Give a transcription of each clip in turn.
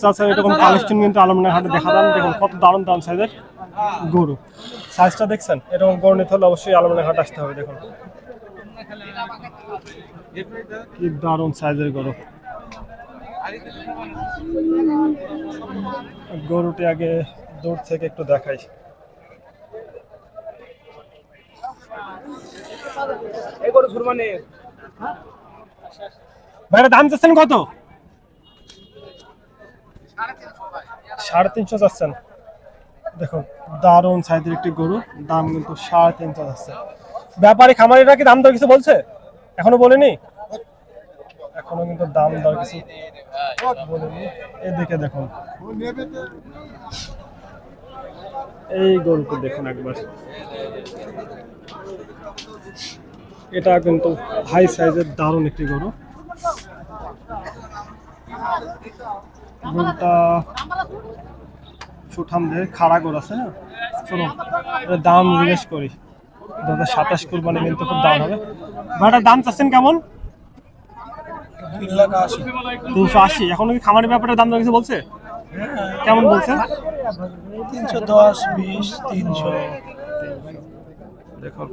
আচ্ছা এরকম কালেকশন কিন্তু আলমডাঙ্গা হাটে দেখা যান। দেখুন কত দারুণ দারুণ সাইজের গরু, সাইজটা দেখছেন। এরকম গরু নিতে হলে অবশ্যই আলমডাঙ্গা হাটে আসতে হবে। দেখুন কি দারুণ সাইজের গরু। গরুটি আগে দূর থেকে একটু দেখাই। ভাইরা দাম চাচ্ছেন কত? 350 চাচ্ছেন। দেখুন দারুণ সাইজের একটি গরু, দাম কিন্তু 350 যাচ্ছে। ব্যাপারী খামারিরা কি দাম দর কিছু বলছে? এখনো বলেনি, এখনো কিন্তু দাম দর কিছু বলেনি। এদিকে দেখুন এই গরুটি দেখুন একবার, এটা কিন্তু হাই সাইজের দারুণ একটি গরু। গরুটা সুঠাম দেহে খাড়া গরু আছে। হ্যাঁ চলুন এর দাম জিজ্ঞেস করি। 2027 কুরবানি কিন্তু খুব দাম হবে। ভাইটার দাম চাচ্ছেন কেমন? 380। এখনো কি খামারের ব্যাপারে দাম দর কিছু বলছে? কেমন বলছে? 310, 20, 300। দেখুন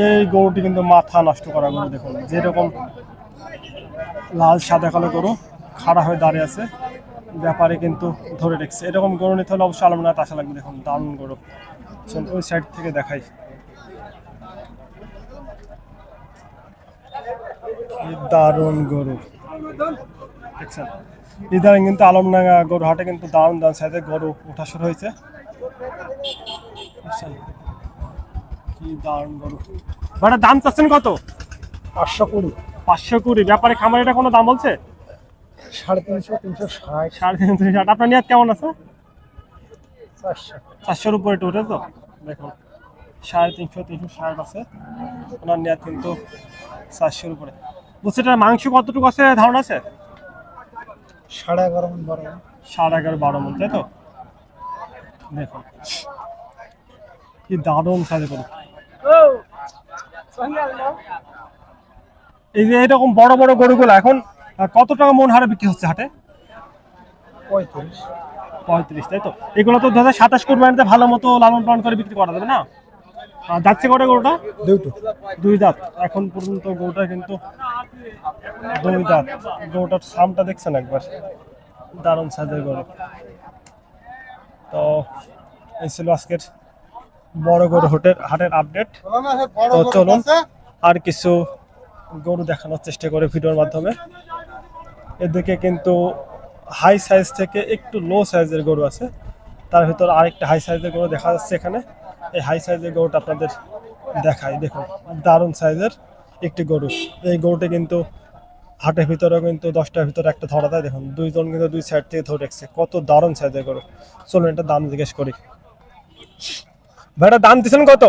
এই গরুটি কিন্তু মাথা নষ্ট করা গরু। দেখুন যেরকম লাল সাদা কালো গরু খাড়া হয়ে দাঁড়িয়ে আছে, ব্যাপারে কিন্তু ধরে রেখেছে। এরকম গরু নিতে হলে অবশ্যই আলমডাঙ্গাতে আসা লাগবে। দেখুন দারুণ গরু, ওই সাইড থেকে দেখাই। দারুণ গরু দেখছেন। ইদানিং কিন্তু আলমডাঙ্গা গরু হাটে কিন্তু দারুণ দারুণ সাইজের গরু ওঠা শুরু হয়েছে। কি দারুণ গরু। ভাইটার দাম চাচ্ছেন কত? 520, 520। ব্যাপারে খামারিটা কোনো দাম বলছে? 350, 360, 350। আপনার নিয়াত কেমন আছে? 400। 400-র উপরে টোটে তো। দেখুন 350, 360 আছে ওনার নিয়াত, কিন্তু 400-র উপরে। বুঝছে এটার মাংস কতটুকু আছে ধারণা আছে? 11.5 মণ, 12 মণ। 11.5-12 মণ, তাই তো। দেখুন কি দারুণ সাইজের গরু। এই যে এরকম বড় বড় গরুগুলো এখন কত টাকা মন হারে বিক্রি হচ্ছে হাটে? 35। 35, তাই তো। এগুলো তো 2027 কুরবানিতে ভালো মতো লালন পালন করে বিক্রি করা যাবে না? যাচ্ছে কটা গরুটা? দুটো। 2 দাঁত এখন পর্যন্ত গরুটা কিন্তু 2 দাঁত। গরুটার সামটা দেখছেন একবার, দারুণ সাইজের গরু। তো এই ছিল আজকের বড় গরু হাটের আপডেট। তো চলুন আর কিছু গরু দেখানোর চেষ্টা করে ভিডিওর মাধ্যমে। এদিকে কিন্তু হাই সাইজ থেকে একটু লো সাইজের গরু আছে, তার ভিতর আরেকটা হাই সাইজের গরু দেখা যাচ্ছে এখানে। এই হাই সাইজের গরুটা আপনাদের দেখাই। দেখুন দারুণ সাইজের একটি গরু। এই গরুটি কিন্তু হাটের ভিতরেও কিন্তু 10টার ভিতরে একটা ধরা যায়। দেখুন দুইজন কিন্তু দুই সাইড থেকে ধরে রাখছে, কত দারুণ সাইজের গরু। চলুন এটা দাম জিজ্ঞেস করি। ভাইটা দাম দিচ্ছেন কত?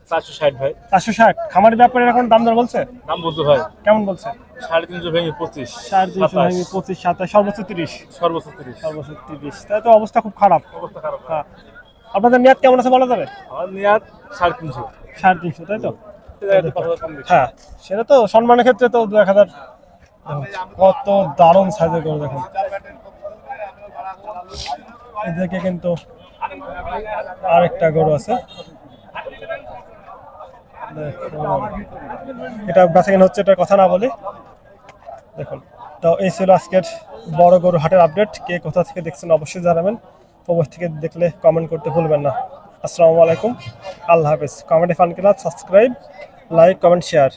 460 ভাই। 460। খামারের ব্যাপারে এখন দাম দর বলছে? দাম বলতো ভাই কেমন বলছে? 350 ভেঙে 25, 350 ভেঙে 25, 27, সর্বোচ্চ 30। সর্বোচ্চ 30। সর্বোচ্চ 30, তাই তো অবস্থা খুব খারাপ। অবস্থা খারাপ। হ্যাঁ আপনাদের নিয়াত কেমন আছে বলা যাবে? আমার নিয়াত 350। 350, তাই তো। এটা 5,000 কম বেশি। হ্যাঁ সেটা তো সম্মানের ক্ষেত্রে তো 1000। কত দারুণ সাইজের গরু দেখুন। এদিকে কিন্তু আরেকটা গরু আছে, এটা বেচাকেনা হচ্ছে, এটার কথা না বলি। দেখুন তো এই ছিল আজকের বড় গরু হাটের আপডেট। কে কোথা থেকে দেখছেন অবশ্যই জানাবেন। প্রবাস থেকে দেখলে কমেন্ট করতে ভুলবেন না। আসসালামু আলাইকুম, আল্লাহ হাফেজ। কমেন্টে fun club, subscribe, like, comment, share.